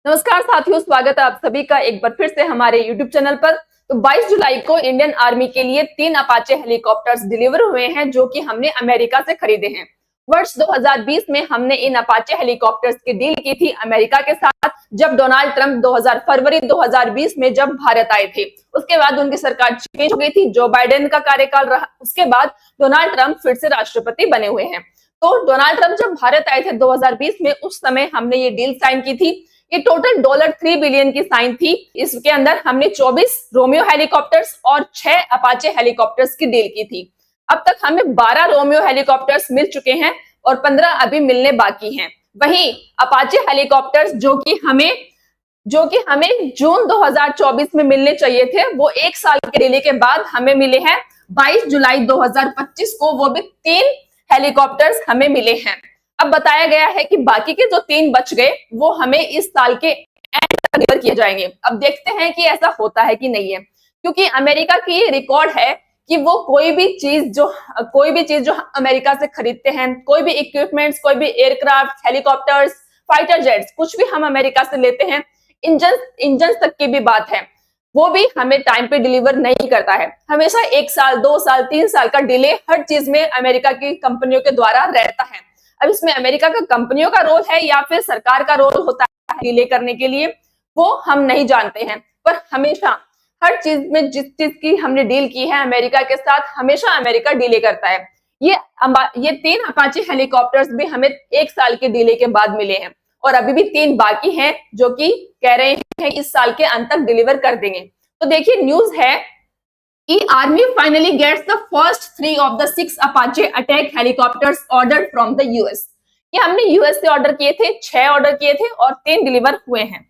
नमस्कार साथियों, स्वागत है आप सभी का एक बार फिर से हमारे YouTube चैनल पर। तो 22 जुलाई को इंडियन आर्मी के लिए 3 अपाचे हेलीकॉप्टर्स डिलीवर हुए हैं जो कि हमने अमेरिका से खरीदे हैं। वर्ष 2020 में हमने इन अपाचे हेलीकॉप्टर्स की डील की थी अमेरिका के साथ, जब डोनाल्ड ट्रंप फरवरी 2020 में जब भारत आए थे। उसके बाद उनकी सरकार चेंज हो गई थी, जो बाइडेन का कार्यकाल रहा। उसके बाद डोनाल्ड ट्रंप फिर से राष्ट्रपति बने हुए हैं। तो डोनाल्ड ट्रंप जब भारत आए थे 2020 में, उस समय हमने ये डील साइन की थी। ये टोटल $3 बिलियन की साइन थी। इसके अंदर हमने 24 रोमियो हेलीकॉप्टर्स और 6 अपाचे हेलीकॉप्टर्स की डील की थी। अब तक हमें 12 रोमियो हेलीकॉप्टर्स मिल चुके हैं और 15 अभी मिलने बाकी हैं। वहीं अपाचे हेलीकॉप्टर्स जो कि हमें जून 2024 में मिलने चाहिए थे, वो 1 साल के डिले के बाद हमें मिले हैं 22 जुलाई 2025 को। वो भी 3 हेलीकॉप्टर्स हमें मिले हैं। अब बताया गया है कि बाकी के जो 3 बच गए वो हमें इस साल के एंड तक डिलीवर किए जाएंगे। अब देखते हैं कि ऐसा होता है कि नहीं है, क्योंकि अमेरिका की रिकॉर्ड है कि वो कोई भी चीज जो अमेरिका से खरीदते हैं, कोई भी इक्विपमेंट्स, कोई भी एयरक्राफ्ट, हेलीकॉप्टर्स, फाइटर जेट्स, कुछ भी हम अमेरिका से लेते हैं, इंजन तक की भी बात है, वो भी हमें टाइम पे डिलीवर नहीं करता है। हमेशा 1 साल, 2 साल, 3 साल का डिले हर चीज में अमेरिका की कंपनियों के द्वारा रहता है। अब इसमें अमेरिका का कंपनियों का रोल है या फिर सरकार का रोल होता है डिले करने के लिए, वो हम नहीं जानते हैं। पर हमेशा हर चीज में जिस चीज की हमने डील की है अमेरिका के साथ, हमेशा अमेरिका डिले करता है। ये 3 अपाचे हेलीकॉप्टर्स भी हमें 1 साल के डिले के बाद मिले हैं और अभी भी 3 बाकी हैं जो कि कह रहे हैं इस साल के अंत तक डिलीवर कर देंगे। तो देखिए, न्यूज है कि army finally gets the first 3 of the 6 Apache attack helicopters ordered from the US. ये हमने यूएस से ऑर्डर किए थे, 6 ऑर्डर किए थे और 3 डिलीवर हुए हैं।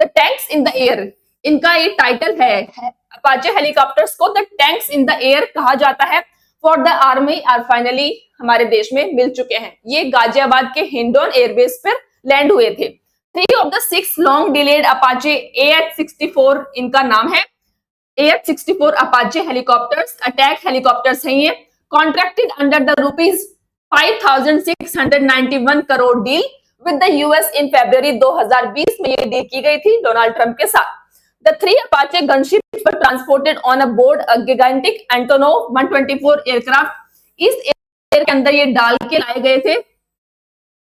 The tanks in the air, इनका ये टाइटल है। अपाचे हेलीकॉप्टर्स को the tanks in the air कहा जाता है। For the army are finally हमारे देश में मिल चुके हैं। ये गाजियाबाद के हिंडोन एयरबेस पर लैंड हुए थे। 3 of the 6 long delayed Apache AH-64 इनका नाम है। AH-64 Apache helicopters attack helicopters हैं। ये contracted under the ₹5,691 crore deal with the US in February 2020 में ये डील की गई थी डोनाल्ड ट्रंप के साथ। The 3 Apache gunships were transported on a board a gigantic Antonov 124 aircraft. इस एयर के अंदर ये डाल के लाए गए थे।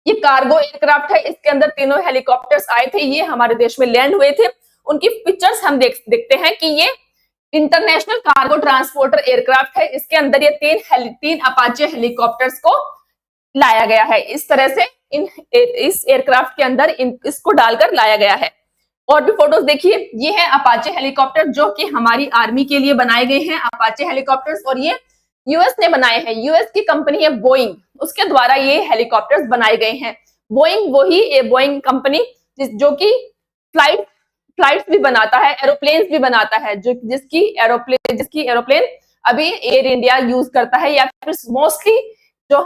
ये कार्गो एयरक्राफ्ट है, इसके अंदर तीनों हेलीकॉप्टर्स आए थे, ये हमारे देश में लैंड हुए थे। उनकी पिक्चर्स हम देखते हैं कि ये इंटरनेशनल कार्गो ट्रांसपोर्टर एयरक्राफ्ट है। इसके अंदर ये 3 अपाचे हेलीकॉप्टर्स को लाया गया है। इस तरह से इस एयरक्राफ्ट के अंदर इसको डालकर लाया गया है। और भी फोटोज देखिए, ये है अपाचे हेलीकॉप्टर जो कि हमारी आर्मी के लिए बनाए गए हैं अपाचे हेलीकॉप्टर्स, और ये यूएस ने बनाए हैं। यूएस की कंपनी है बोइंग, उसके द्वारा ये हेलीकॉप्टर्स बनाए गए हैं। बोइंग कंपनी जो कि फ्लाइट्स भी बनाता है, एरोप्लेन्स भी बनाता है, जिसकी एरोप्लेन अभी एयर इंडिया यूज करता है, या फिर मोस्टली जो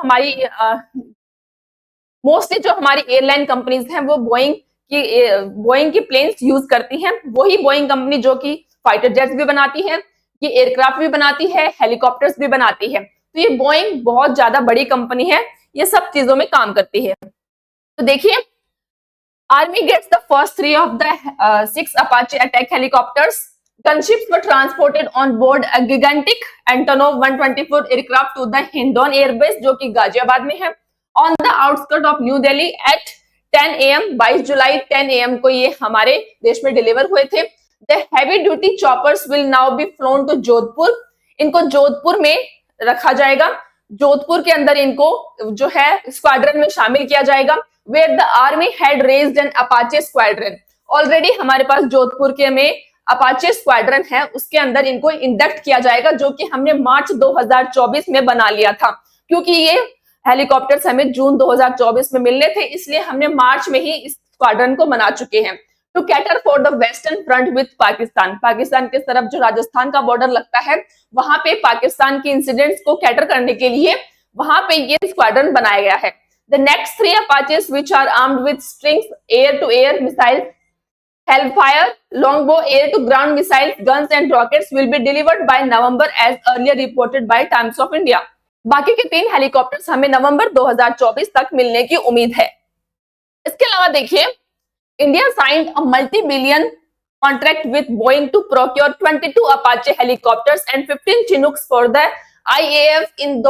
हमारी एयरलाइन कंपनीज हैं वो बोइंग की प्लेन्स यूज करती हैं। वही बोइंग कंपनी जो कि फाइटर जेट्स भी बनाती है, ये एयरक्राफ्ट भी बनाती है, हेलीकॉप्टर्स भी बनाती है। तो ये बोइंग बहुत ज्यादा बड़ी कंपनी है, ये सब चीजों में काम करती है। तो देखिए, Army gets the first 3 of the 6 Apache attack helicopters. Gunships were transported on board a gigantic Antonov 124 aircraft to the Hindon Air Base, जो कि गाजियाबाद में है, on the outskirts of New Delhi at 10 AM 22 July 10 AM को ये हमारे देश में deliver हुए थे। The heavy duty choppers will now be flown to Jodhpur. इनको जोधपुर में रखा जाएगा। जोधपुर के अंदर इनको जो है स्क्वाड्रन में शामिल किया जाएगा। Where the army had raised an Apache squadron. Already हमारे पास जोधपुर के में अपाचे स्क्वाड्रन है, उसके अंदर इनको इंडक्ट किया जाएगा, जो कि हमने मार्च 2024 में बना लिया था। क्योंकि ये हेलीकॉप्टर्स हमें जून 2024 में मिलने थे, इसलिए हमने मार्च में ही इस स्क्वाड्रन को बना चुके हैं। To cater for the western front with Pakistan के तरफ जो राजस्थान का बॉर्डर लगता है, वहां पे पाकिस्तान के इंसिडेंट्स को कैटर करने के लिए वहां पे ये स्क्वाड्रन बनाया गया है। The next 3 Apaches, which are armed with Strings air-to-air missiles, Hellfire, Longbow air-to-ground missiles, guns and rockets, will be delivered by November, as earlier reported by Times of India. बाकी के 3 हेलीकॉप्टर्स हमें नवंबर 2024 तक मिलने की उम्मीद है। इसके अलावा देखिए, India signed a multi-billion contract with Boeing to procure 22 Apache helicopters and 15 Chinooks for the IAF in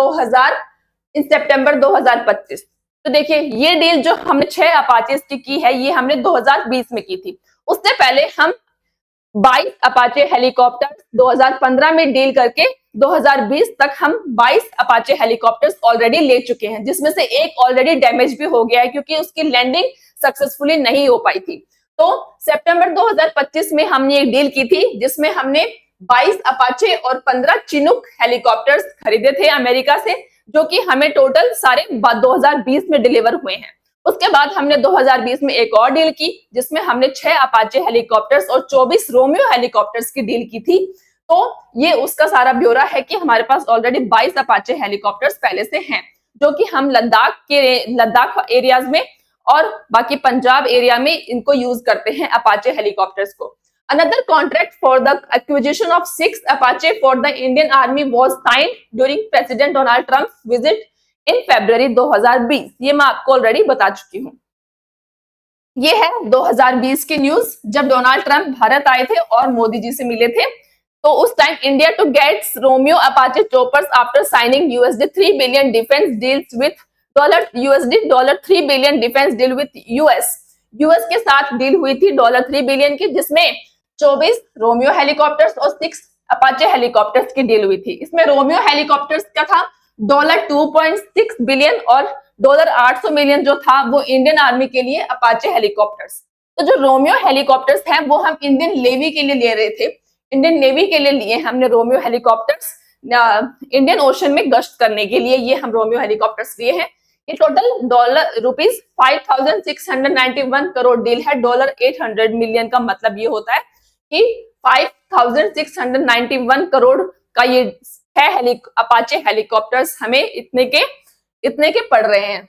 सितंबर 2025। तो देखिए ये डील जो हमने 6 अपाचेस की है ये हमने 2020 में की थी। उससे पहले हम 22 अपाचे हेलीकॉप्टर 2015 में डील करके 2020 तक हम 22 अपाचे हेलीकॉप्टर्स ऑलरेडी ले चुके हैं, जिसमें से एक ऑलरेडी डैमेज भी हो गया है क्योंकि उसकी लैंडिंग सक्सेसफुली नहीं हो पाई थी। तो सितंबर 2025 में हमने एक डील की थी जिसमें हमने 22 अपाचे और 15 चिनूक हेलीकॉप्टर्स खरीदे थे अमेरिका से, जो कि हमें टोटल सारे 2020 में डिलीवर हुए हैं। उसके बाद हमने 2020 में एक और डील की जिसमें हमने 6 अपाचे हेलीकॉप्टर्स और 24 रोमियो हेलीकॉप्टर्स की डील की थी। तो ये उसका सारा ब्यौरा है कि हमारे पास ऑलरेडी 22 अपाचे हेलीकॉप्टर्स पहले से हैं, जो कि हम लद्दाख एरियाज में और बाकी पंजाब एरिया में इनको यूज करते हैं अपाचे हेलीकॉप्टर्स को। Another contract for the acquisition of 6 Apache for the Indian Army was signed during President Donald Trump's visit in February 2020। ये मैं आपको ऑलरेडी बता चुकी हूँ। ये है 2020 की न्यूज, जब डोनाल्ड ट्रंप भारत आए थे और मोदी जी से मिले थे। तो उस time India to gets Romeo Apache choppers after signing $3 billion defence deals with $3 billion defence deal with US के साथ डील हुई थी $3 बिलियन की, जिसमें 24 रोमियो हेलीकॉप्टर्स और 6 अपाचे हेलीकॉप्टर्स की डील हुई थी। इसमें रोमियो हेलीकॉप्टर्स का था $2.6 बिलियन और $800 मिलियन जो था वो इंडियन आर्मी के लिए अपाचे हेलीकॉप्टर्स। तो जो रोमियो हेलीकॉप्टर्स हैं वो हम इंडियन नेवी के लिए ले रहे थे, इंडियन नेवी के लिए लिए हमने रोमियो हेलीकॉप्टर्स इंडियन ओशन में गश्त करने के लिए ये हम रोमियो हेलीकॉप्टर्स लिए हैं। ये टोटल ₹5,691 करोड़ डील है। $800 मिलियन का मतलब ये होता है कि 5,691 करोड़ का ये 6 अपाचे हेलीकॉप्टर्स हमें इतने के पड़ रहे हैं।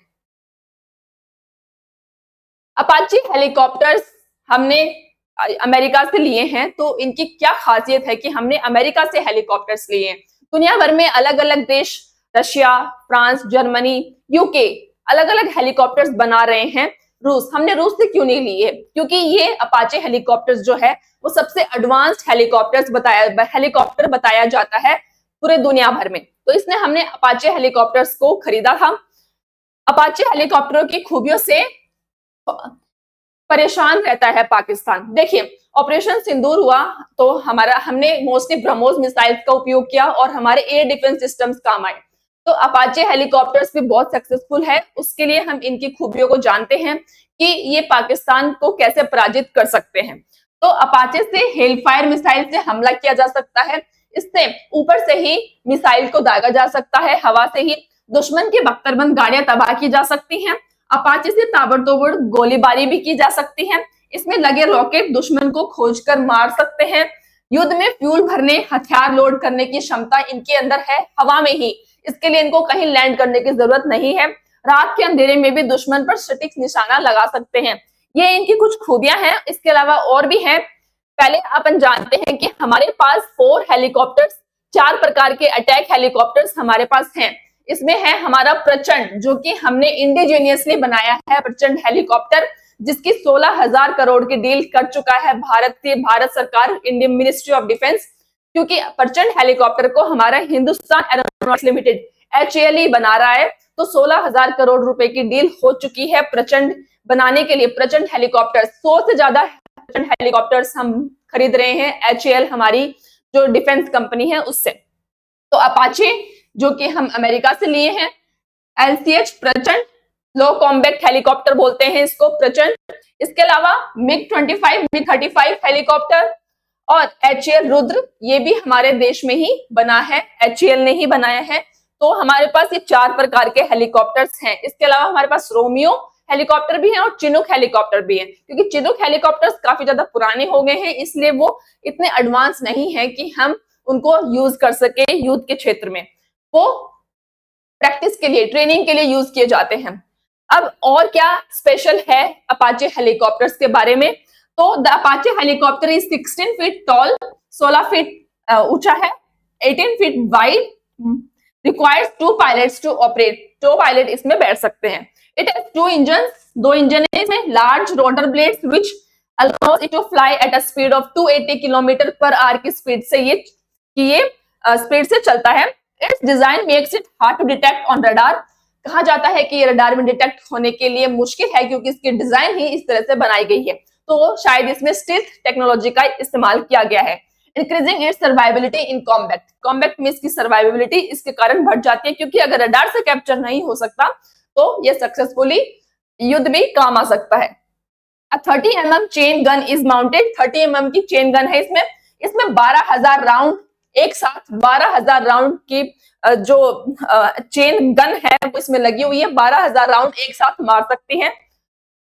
अपाचे हेलीकॉप्टर्स हमने अमेरिका से लिए हैं, तो इनकी क्या खासियत है कि हमने अमेरिका से हेलीकॉप्टर्स लिए हैं। दुनिया भर में अलग अलग देश, रशिया, फ्रांस, जर्मनी, यूके अलग अलग हेलीकॉप्टर्स बना रहे हैं। हमने रूस से क्यों नहीं लिए? क्योंकि ये अपाचे हेलीकॉप्टर्स जो है वो सबसे एडवांस्ड हेलीकॉप्टर बताया जाता है पूरे दुनिया भर में, तो इसने हमने अपाचे हेलीकॉप्टर्स को खरीदा था। अपाचे हेलीकॉप्टरों की खूबियों से परेशान रहता है पाकिस्तान। देखिए ऑपरेशन सिंदूर हुआ तो हमने मोस्टली ब्रह्मोस मिसाइल्स का उपयोग किया और हमारे एयर डिफेंस सिस्टम्स काम आए। तो अपाचे हेलीकॉप्टर्स भी बहुत सक्सेसफुल है, उसके लिए हम इनकी खूबियों को जानते हैं कि ये पाकिस्तान को कैसे पराजित कर सकते हैं। तो अपाचे से हेलफायर मिसाइल से हमला किया जा सकता है, इससे ऊपर से ही मिसाइल को दागा जा सकता है, हवा से ही दुश्मन की बख्तरबंद गाड़ियां तबाह की जा सकती हैं। अपाचे से ताबड़तोड़ गोलीबारी भी की जा सकती है। इसमें लगे रॉकेट दुश्मन को खोजकर मार सकते हैं। युद्ध में फ्यूल भरने, हथियार लोड करने की क्षमता इनके अंदर है हवा में ही, इसके लिए इनको कहीं लैंड करने की जरूरत नहीं है। रात के अंधेरे में भी दुश्मन पर सटीक निशाना लगा सकते हैं। ये इनकी कुछ खूबियां हैं, इसके अलावा और भी हैं। पहले अपन जानते हैं कि हमारे पास 4 हेलीकॉप्टर्स, 4 प्रकार के अटैक हेलीकॉप्टर्स हमारे पास हैं। इसमें है हमारा प्रचंड, जो कि हमने इंडिजीनियसली बनाया है प्रचंड हेलीकॉप्टर, जिसकी 16,000 करोड़ की डील कर चुका है भारत सरकार, इंडियन मिनिस्ट्री ऑफ डिफेंस। क्योंकि प्रचंड हेलीकॉप्टर को हमारा हिंदुस्तान एरोनॉटिक्स लिमिटेड HAL बना रहा है, तो 16,000 करोड़ रुपए की डील हो चुकी है प्रचंड बनाने के लिए। प्रचंड हेलीकॉप्टर 100 से ज्यादा प्रचंड हेलीकॉप्टर्स हम खरीद रहे हैं HAL हमारी जो डिफेंस कंपनी है उससे। तो अपाचे जो कि हम अमेरिका से लिए हैं, LCH प्रचंड लो कॉम्बैक्ट हेलीकॉप्टर बोलते हैं इसको, प्रचंड। इसके अलावा MiG-25, MiG-35 हेलीकॉप्टर और HAL रुद्र, ये भी हमारे देश में ही बना है, HAL ने ही बनाया है। तो हमारे पास ये 4 प्रकार के हेलीकॉप्टर्स हैं। इसके अलावा हमारे पास रोमियो हेलीकॉप्टर भी हैं और चिनूक हेलीकॉप्टर भी हैं, क्योंकि चिनूक हेलीकॉप्टर्स काफी ज्यादा पुराने हो गए हैं, इसलिए वो इतने एडवांस नहीं है कि हम उनको यूज कर सके युद्ध के क्षेत्र में। वो प्रैक्टिस के लिए, ट्रेनिंग के लिए यूज किए जाते हैं। अब और क्या स्पेशल है अपाचे हेलीकॉप्टर्स के बारे में? तो the Apache helicopter is 16 feet tall, 16 feet ऊंचा है, 18 feet wide, requires 2 pilots to operate. 2 pilot इसमें बैठ सकते हैं। इट हैज टू इंजन, दो इंजन है इसमें, large rotor blades which allows it to fly at a speed of 280 kilometre per hour की स्पीड से ये स्पीड से चलता है। Its design makes it hard to detect on radar. कहा जाता है कि ये रडार में डिटेक्ट होने के लिए मुश्किल है क्योंकि इसकी डिजाइन ही इस तरह से बनाई गई है, तो शायद इसमें स्टील्थ टेक्नोलॉजी का इस्तेमाल किया गया है। Increasing its survivability in combat, combat में इसकी सर्वाइबिलिटी इसके कारण बढ़ जाती है क्योंकि अगर रडार से कैप्चर नहीं हो सकता तो ये सक्सेसफुली युद्ध भी काम आ सकता है। 30 mm chain gun is mounted, 30 mm की चेन गन है इसमें 12,000 राउंड एक साथ, 12,000 राउंड की जो चेन गन है वो इसमें लगी हुई है, 12,000 राउंड एक साथ मार सकती है।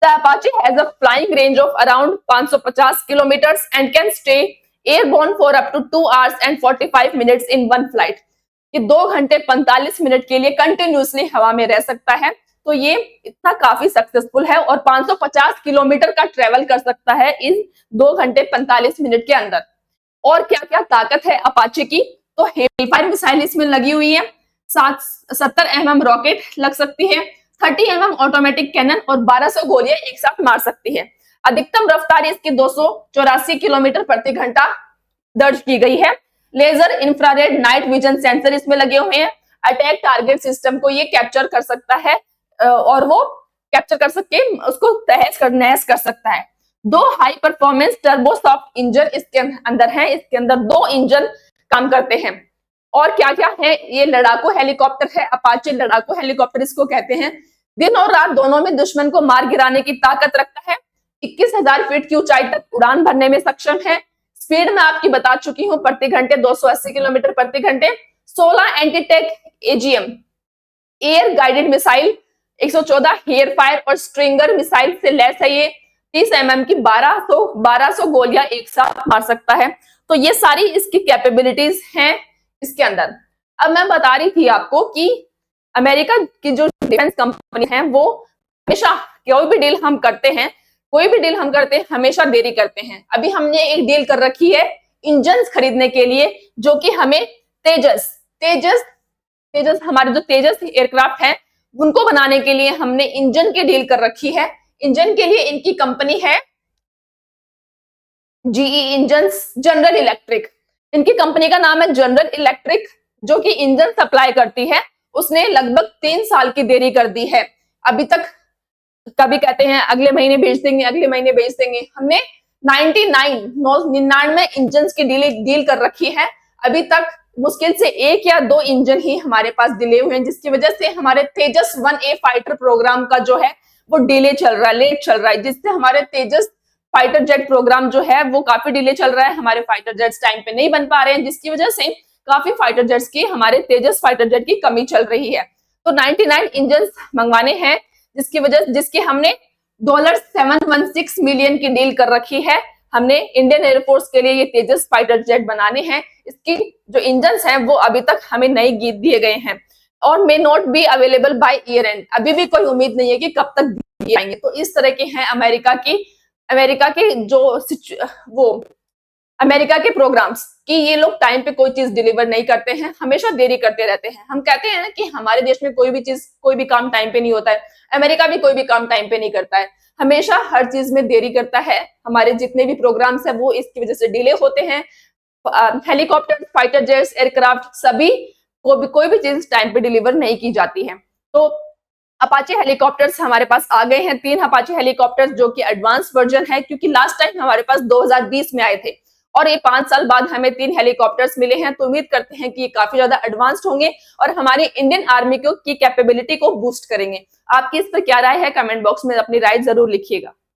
The Apache has a flying range of around 550 kilometers and can stay airborne for up to 2 hours and 45 minutes in one flight. ये 2 घंटे 45 मिनट के लिए कंटिन्यूसली हवा में रह सकता है, तो ये इतना काफी सक्सेसफुल है और 550 किलोमीटर का ट्रेवल कर सकता है इन 2 घंटे 45 मिनट के अंदर। और क्या क्या ताकत है अपाचे की, तो हेलफायर मिसाइल इसमें लगी हुई है, 70 mm रॉकेट लग सकती है, 30 mm ऑटोमेटिक कैनन और 1200 गोलियां एक साथ मार सकती है। अधिकतम रफ्तार इसकी 284 किलोमीटर प्रति घंटा दर्ज की गई है। Laser infrared night vision sensor इसमें लगे हुए हैं। अटैक टारगेट सिस्टम को ये कैप्चर कर सकता है और वो कैप्चर कर सके उसको नहस कर सकता है। 2 हाई परफॉर्मेंस टर्बोसॉफ्ट इंजन इसके अंदर है, इसके अंदर 2 इंजन काम करते हैं। और क्या क्या है, ये लड़ाकू हेलीकॉप्टर है, अपाचे लड़ाकू हेलीकॉप्टर इसको कहते हैं। दिन और रात दोनों में दुश्मन को मार गिराने की ताकत रखता है। 21,000 फीट की ऊंचाई तक उड़ान भरने में सक्षम है। स्पीड में आपकी बता चुकी हूं, प्रति घंटे 280 किलोमीटर प्रति घंटे। 16 antitank AGM air guided missile, 114 Hellfire और स्ट्रिंगर मिसाइल से लैस है ये। 30 mm की 1200 गोलियां एक साथ मार सकता है। तो ये सारी इसकी कैपेबिलिटीज हैं इसके अंदर। अब मैं बता रही थी आपको कि अमेरिका की जो डिफेंस कंपनी है वो हमेशा कोई भी डील हम करते हैं हमेशा देरी करते हैं। अभी हमने एक डील कर रखी है इंजन्स खरीदने के लिए, जो कि हमें तेजस हमारे जो तेजस एयरक्राफ्ट है उनको बनाने के लिए हमने इंजन की डील कर रखी है। इंजन के लिए इनकी कंपनी है जीई इंजन्स, जनरल इलेक्ट्रिक। इनकी कंपनी का नाम है जनरल इलेक्ट्रिक, जो कि इंजन सप्लाई करती है। उसने लगभग 3 साल की देरी कर दी है अभी तक। कभी कहते हैं अगले महीने भेज देंगे, हमने 99 इंजन की डील कर रखी है। अभी तक मुश्किल से 1 या 2 इंजन ही हमारे पास डिले हुए हैं, जिसकी वजह से हमारे तेजस 1A फाइटर प्रोग्राम का जो है वो डिले चल रहा है, लेट चल रहा है, जिससे हमारे तेजस फाइटर जेट प्रोग्राम जो है वो काफी डिले चल रहा है। हमारे फाइटर जेट्स टाइम पे नहीं बन पा रहे हैं, जिसकी वजह से काफी फाइटर जेट्स की, हमारे तेजस फाइटर जेट की कमी चल रही है। तो 99 इंजन मंगवाने हैं, जिसकी हमने $716 मिलियन की डील कर रखी है। हमने इंडियन एयरफोर्स के लिए ये तेजस फाइटर जेट बनाने हैं। इसकी जो इंजन हैं वो अभी तक हमें नहीं दिए गए हैं और may not be available by year and. अभी भी कोई उम्मीद नहीं है कि कब तक दिए जाएंगे। तो इस तरह के हैं अमेरिका के प्रोग्राम्स कि ये लोग टाइम पे कोई चीज डिलीवर नहीं करते हैं, हमेशा देरी करते रहते हैं। हम कहते हैं ना कि हमारे देश में कोई भी काम टाइम पे नहीं होता है, अमेरिका भी कोई भी काम टाइम पे नहीं करता है, हमेशा हर चीज में देरी करता है। हमारे जितने भी प्रोग्राम्स है वो इसकी वजह से डिले होते हैं। हेलीकॉप्टर, फाइटर जेट्स, एयरक्राफ्ट, सभी को कोई भी चीज टाइम पे डिलीवर नहीं की जाती है। तो अपाचे हेलीकॉप्टर्स हमारे पास आ गए हैं, 3 अपाचे हेलीकॉप्टर्स, जो कि एडवांस वर्जन है, क्योंकि लास्ट टाइम हमारे पास 2020 में आए थे और ये 5 साल बाद हमें 3 हेलीकॉप्टर्स मिले हैं। तो उम्मीद करते हैं कि ये काफी ज्यादा एडवांस्ड होंगे और हमारी इंडियन आर्मी की कैपेबिलिटी को बूस्ट करेंगे। आपकी इस पर क्या राय है, कमेंट बॉक्स में अपनी राय जरूर लिखिएगा।